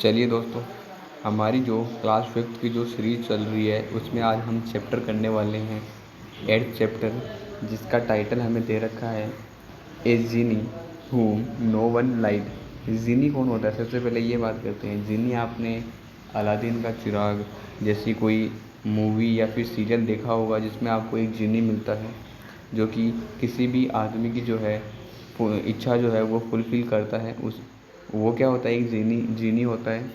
चलिए दोस्तों, हमारी जो क्लास फिफ्थ की जो सीरीज चल रही है उसमें आज हम चैप्टर करने वाले हैं 8th चैप्टर, जिसका टाइटल हमें दे रखा है ए जीनी whom नो वन लाइट। जीनी कौन होता है? सबसे पहले ये बात करते हैं। जीनी आपने अलादीन का चिराग जैसी कोई मूवी या फिर सीरियल देखा होगा जिसमें आपको एक जीनी मिलता है जो कि किसी भी आदमी की जो है इच्छा जो है वो फुलफ़िल करता है। वो क्या होता है? एक जीनी होता है।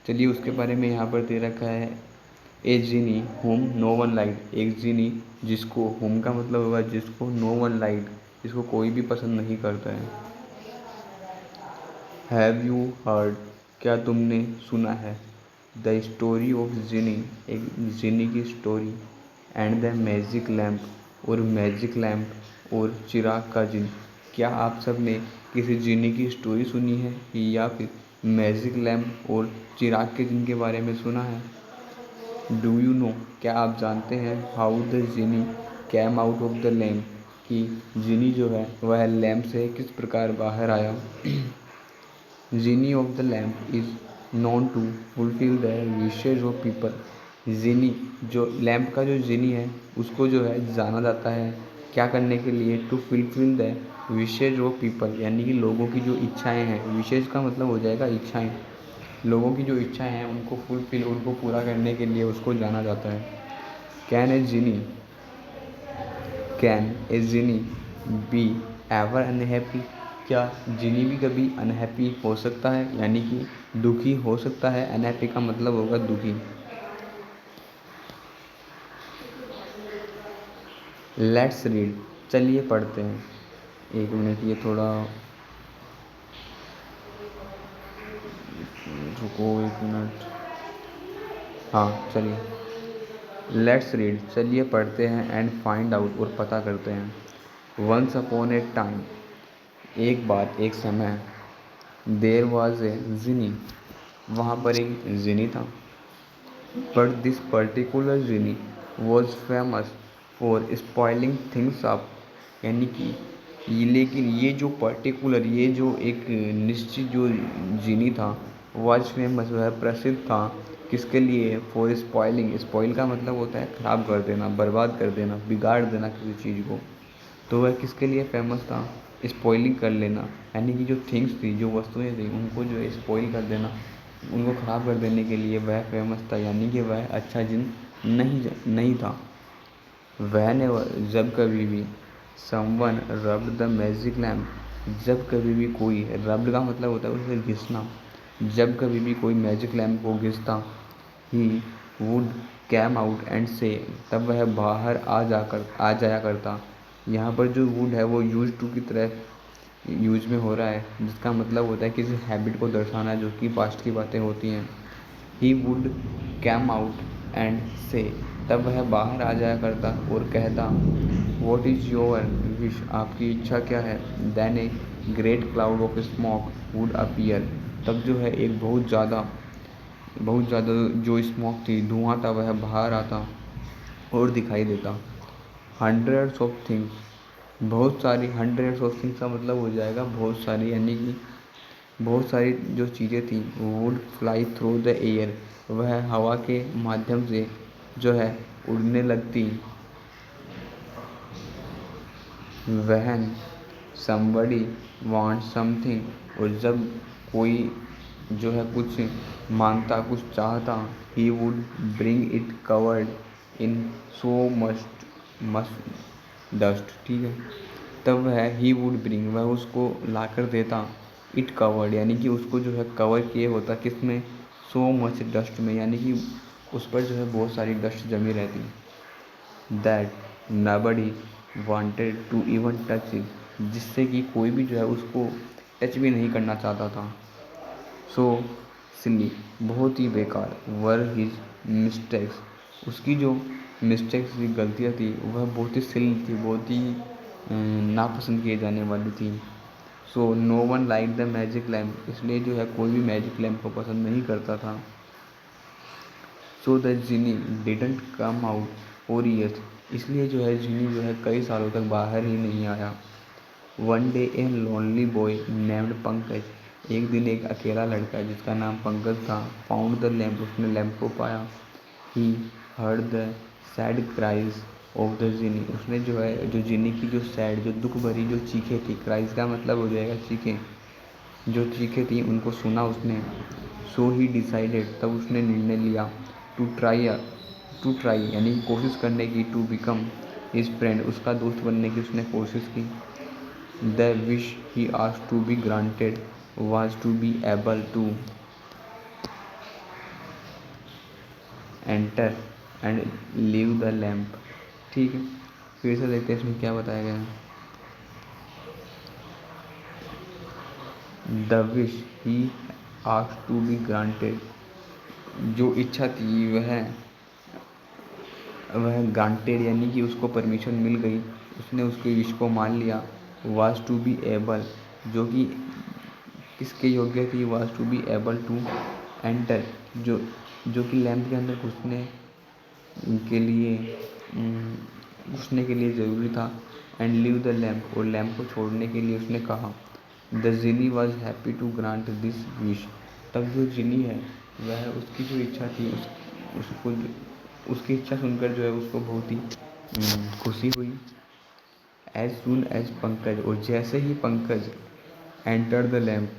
चलिए उसके बारे में यहाँ पर दे रखा है। ए जीनी होम नो वन लाइक, एक जीनी जिसको, होम का मतलब होगा जिसको, नो वन लाइक जिसको कोई भी पसंद नहीं करता है। हैव यू हर्ड, क्या तुमने सुना है? द स्टोरी ऑफ जीनी, एक जीनी की story. And the magic lamp, और मैजिक लैम्प और चिराग का जिन। क्या आप सब ने किसी जीनी की स्टोरी सुनी है या फिर मैजिक लैम्प और चिराग के जिन के बारे में सुना है? डू यू नो, क्या आप जानते हैं? How the genie came out of the lamp, कि जीनी जो है वह लैम्प से किस प्रकार बाहर आया। Genie of the lamp is known to fulfil the wishes of people. Genie, जो लैम्प का जो जीनी है उसको जो है जाना जाता है क्या करने के लिए? To fulfil the wishes of people, यानी कि लोगों की जो इच्छाएं हैं। विशेज का मतलब हो जाएगा इच्छाएं। लोगों की जो इच्छाएं हैं उनको पूरा करने के लिए उसको जाना जाता है। Can a genie be ever unhappy, क्या जीनी भी कभी अनहैप्पी हो सकता है, यानी कि दुखी हो सकता है? अनहैप्पी का मतलब होगा दुखी। लेट्स रीड, चलिए पढ़ते हैं। एक मिनट, ये थोड़ा रुको, एक मिनट। हाँ चलिए, लेट्स रीड, चलिए पढ़ते हैं। एंड फाइंड आउट, और पता करते हैं। वंस अपॉन ए टाइम, एक बार एक समय। देर वॉज ए जिनी, वहाँ पर एक जिनी था। But this particular genie was famous for spoiling things up, यानी कि लेकिन ये जो पर्टिकुलर, ये जो एक निश्चित जो जिनी था, वॉज फेमस, वह प्रसिद्ध था किसके लिए? For spoiling. स्पॉइल का मतलब होता है ख़राब कर देना, बर्बाद कर देना, बिगाड़ देना किसी चीज़ को। तो वह किसके लिए फेमस था? स्पॉइलिंग कर लेना, यानी कि जो थिंग्स थी, जो वस्तुएं थी, उनको जो है स्पॉइल कर देना, उनको ख़राब कर देने के लिए वह फेमस था, यानी कि वह अच्छा जिन नहीं था। वह ने जब कभी भी someone rubbed the magic lamp, जब कभी भी कोई, रब्ड का मतलब होता है उसे घिसना, जब कभी भी कोई मैजिक लैम्प को घिसता, he would came out and से, तब वह बाहर आ जाया करता। यहाँ पर जो वुड है वो यूज टू की तरह यूज में हो रहा है, जिसका मतलब होता है किसी हैबिट को दर्शाना जो कि पास्ट की बातें होती हैं। He would came out and से, तब वह बाहर आ जाया करता और कहता, वॉट इज़ योर विश, आपकी इच्छा क्या है? Then a great cloud of smoke would appear, तब जो है एक बहुत ज़्यादा जो स्मोक थी, धुआं था, वह बाहर आता और दिखाई देता। हंड्रेड्स ऑफ थिंग्स, बहुत सारी, हंड्रेड्स ऑफ थिंग्स का मतलब हो जाएगा बहुत सारी, यानी कि बहुत सारी जो चीज़ें थी, would fly through the air, वह हवा के माध्यम से जो है उड़ने लगती। वहन somebody wants something, और जब कोई जो है कुछ मांगता, कुछ चाहता, he would bring it covered in so much dust, ठीक है। तब वह he would bring, वह उसको लाकर देता, it covered, यानी कि उसको जो है कवर किए होता, किसमें? so much dust में, यानी कि उस पर जो है बहुत सारी डस्ट जमी रहती। That nobody wanted to even touch it, जिससे कि कोई भी जो है उसको टच भी नहीं करना चाहता था। सो सिली, बहुत ही बेकार। वर हिज मिस्टेक्स, उसकी जो मिस्टेक्स थी, गलतियाँ थी, वह बहुत ही सिली थी, बहुत ही नापसंद किए जाने वाली थी। So no one like the magic lamp, इसलिए जो है कोई भी मैजिक लैम्प को पसंद नहीं करता था। So the genie didn't come out for years, इसलिए जो है जीनी जो है कई सालों तक बाहर ही नहीं आया। One day a lonely boy named Pankaj, एक दिन एक अकेला लड़का जिसका नाम पंकज था फाउंड द लैम्प, उसने लैम्प को पाया। He heard the sad cries of the जिनी, उसने जो है जो जिनी की जो सैड जो दुख भरी जो चीखें थी, क्राइज का मतलब हो जाएगा चीखें, जो चीखें थी उनको सुना उसने। सो ही डिसाइडेड, तब उसने निर्णय लिया टू ट्राई यानी कोशिश करने की, टू बिकम हिज फ्रेंड, उसका दोस्त बनने की उसने कोशिश की। The wish he asked to be granted was to be able to enter and leave the lamp। ठीक है, फिर से देखते हैं इसमें क्या बताया गया है। The wish he asked to be granted, जो इच्छा थी वह ग्रांटेड यानी कि उसको परमिशन मिल गई, उसने उसके विश को मान लिया। वाज टू बी एबल, जो कि किसके योग्य थी, was to be able to enter, जो कि लैम्प के अंदर घुसने के लिए ज़रूरी था। एंड लीव द लैम्प, और लैम्प को छोड़ने के लिए उसने कहा। The genie was happy to grant this wish, तब जो जिनी है वह उसकी जो इच्छा थी उसको उसकी इच्छा सुनकर जो है उसको बहुत ही खुशी हुई। एज सुन एज पंकज, और जैसे ही Pankaj enter the lamp,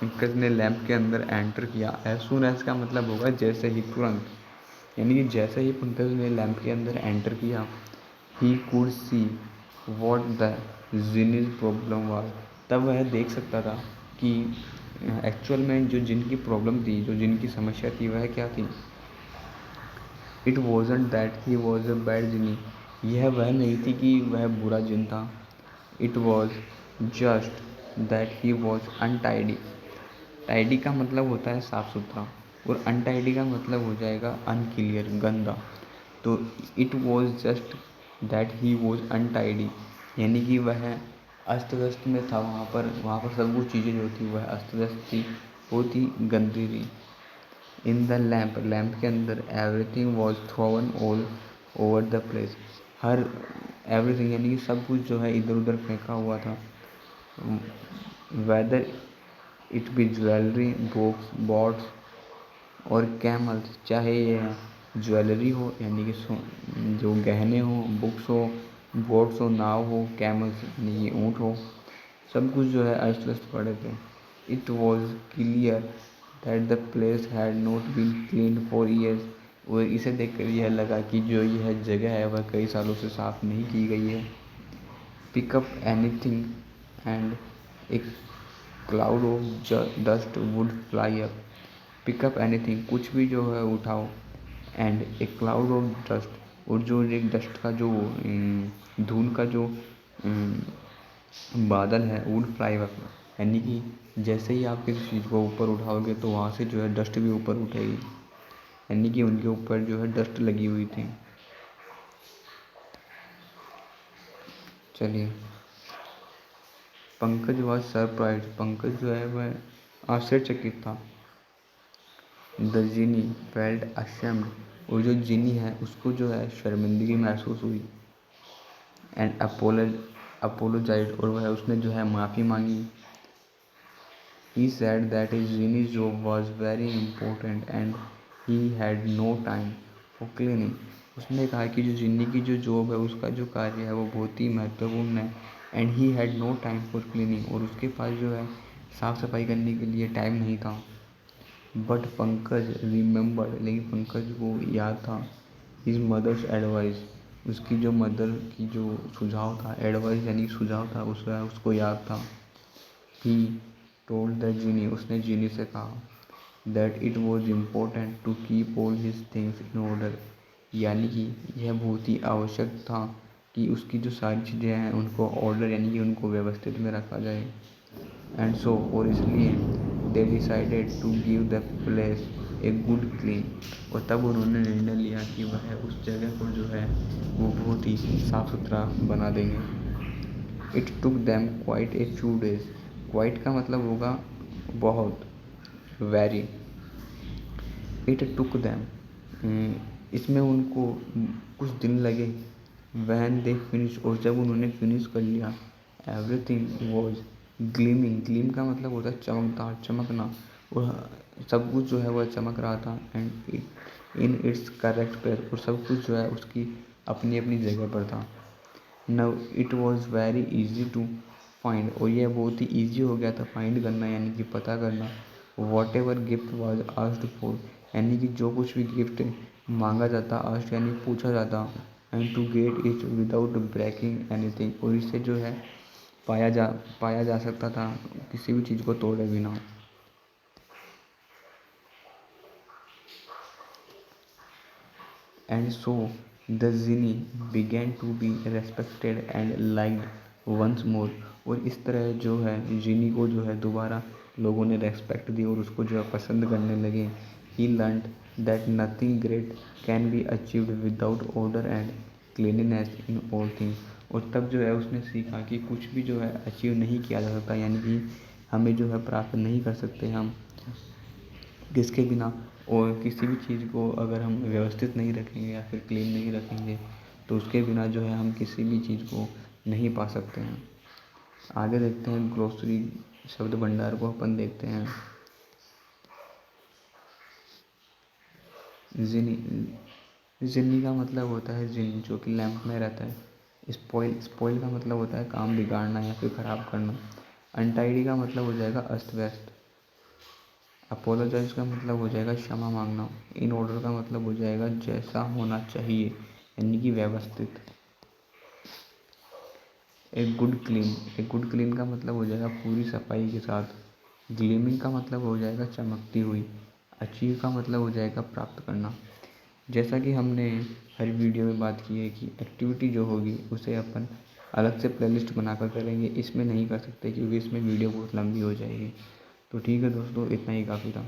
Pankaj ने लैम्प के अंदर एंटर किया। एज सुन एज का मतलब होगा जैसे ही, तुरंत, यानी कि जैसे ही पंकज ने लैम्प के अंदर एंटर किया। He could see what the genie's problem was, तब वह देख सकता था कि एक्चुअल में जो जिन की प्रॉब्लम थी, जो जिन की समस्या थी वह क्या थी। It wasn't that he was a bad genie, यह वह नहीं थी कि वह बुरा जिन था। It was just that he was untidy, tidy का मतलब होता है साफ सुथरा, और अनटाइडी का मतलब हो जाएगा अनक्लियर, गंदा। तो it was just that he was untidy, यानी कि वह अस्त व्यस्त में था। वहाँ पर सब कुछ चीज़ें जो थी वह अस्त व्यस्त थी, बहुत ही गंदी थी। इन द लैम्प, लैम्प के अंदर everything was thrown all over the place, हर एवरीथिंग यानी कि सब कुछ जो है इधर उधर फेंका हुआ था। Whether it be jewellery, books, bots और कैमल्स, चाहे ये ज्वेलरी हो यानी कि जो गहने हो, बुक्स हो, बोट्स हो, नाव हो, कैमल्स यानी कि ऊँट हो, सब कुछ जो है अस्त व्यस्त पड़े थे। It was clear that the place had not been cleaned for years, और इसे देखकर यह लगा कि जो यह जगह है वह कई सालों से साफ नहीं की गई है। Pickup anything and A cloud of dust would fly up, pickup anything, कुछ भी जो है उठाओ, and A cloud of dust, और जो एक डस्ट का जो धूल का जो बादल है, वुड फ्लाई अप, यानी कि जैसे ही आप किसी चीज़ को ऊपर उठाओगे तो वहाँ से जो है डस्ट भी ऊपर उठेगी, यानी कि उनके ऊपर जो है डस्ट लगी हुई थी। चलिए, पंकज वॉज सरप्राइज, पंकज जो है वह आश्चर्यचकित था। द जिनी फेल्ट अशेम्ड, और जो जिनी है उसको जो है शर्मिंदगी महसूस हुई। एंड अपोलोजाइज, और वह उसने जो है माफ़ी मांगी। He said that his genie job was very important and he had no time for cleaning, उसने कहा कि जो जिन्नी की जो जॉब है उसका जो कार्य है वो बहुत ही महत्वपूर्ण है। And he had no time for cleaning, और उसके पास जो है साफ़ सफाई करने के लिए टाइम नहीं था। बट पंकज रिमेंबर्ड, लेकिन पंकज को याद था हिज मदर्स एडवाइस, उसकी जो मदर की जो सुझाव था, एडवाइस यानी सुझाव था, उसको याद था। ही टोल्ड द जीनी, उसने जीनी से कहा that it was important to keep all his things in order, यानी कि यह बहुत ही आवश्यक था कि उसकी जो सारी चीज़ें हैं उनको ऑर्डर यानी कि उनको व्यवस्थित में रखा जाए। एंड सो, और इसलिए they decided to give the place a good clean, और तब उन्होंने निर्णय लिया कि वह उस जगह को जो है वो बहुत ही साफ़ सुथरा बना देंगे। It took them quite a few days, quite का मतलब होगा बहुत, वेरी। इट टुक दैम, इसमें उनको कुछ दिन लगे। वैन दे फिनिश, और जब उन्होंने फिनिश कर लिया, एवरीथिंग वॉज ग्लीमिंग, ग्लीम का मतलब होता है चमकदार, चमकना। और सब कुछ जो है वह चमक रहा था। And in its correct place, और सब कुछ जो है उसकी अपनी अपनी जगह पर था। Now it was very easy to find, और यह बहुत ही ईजी हो गया था फाइंड करना, यानी कि पता करना। What ever gift was asked for, यानी कि जो कुछ भी गिफ्ट मांगा जाता, आस्क्ड यानी पूछा जाता। And to get it without breaking anything, और इससे जो है पाया जा सकता था किसी भी चीज़ को तोड़े बिना। And so the genie began to be respected and liked once more, और इस तरह जो है जिनी को जो है दोबारा लोगों ने रेस्पेक्ट दी और उसको जो है पसंद करने लगे। He learned that nothing great can be achieved without order and cleanliness in all things, और तब जो है उसने सीखा कि कुछ भी जो है अचीव नहीं किया जा सकता, यानी कि हमें जो है प्राप्त नहीं कर सकते हम किसके बिना, और किसी भी चीज़ को अगर हम व्यवस्थित नहीं रखेंगे या फिर क्लीन नहीं रखेंगे तो उसके बिना जो है हम किसी भी चीज़ को नहीं पा सकते हैं। आगे देखते हैं ग्रोसरी शब्द भंडार को अपन देखते हैं। जिनी, जिन्नी का मतलब होता है जिन, जो कि लैंप में रहता है। स्पॉइल, स्पॉइल का मतलब होता है काम बिगाड़ना या फिर ख़राब करना। अनटाइडी का मतलब हो जाएगा अस्त व्यस्त। अपोलोजाइज का मतलब हो जाएगा क्षमा मांगना। इन ऑर्डर का मतलब हो जाएगा जैसा होना चाहिए, यानी कि व्यवस्थित। एक गुड क्लीन का मतलब हो जाएगा पूरी सफाई के साथ। ग्लीमिंग का मतलब हो जाएगा चमकती हुई। अचीव का मतलब हो जाएगा प्राप्त करना। जैसा कि हमने हर वीडियो में बात की है कि एक्टिविटी जो होगी उसे अपन अलग से प्लेलिस्ट बनाकर करेंगे, इसमें नहीं कर सकते क्योंकि इसमें वीडियो बहुत लंबी हो जाएगी। तो ठीक है दोस्तों, इतना ही काफ़ी था।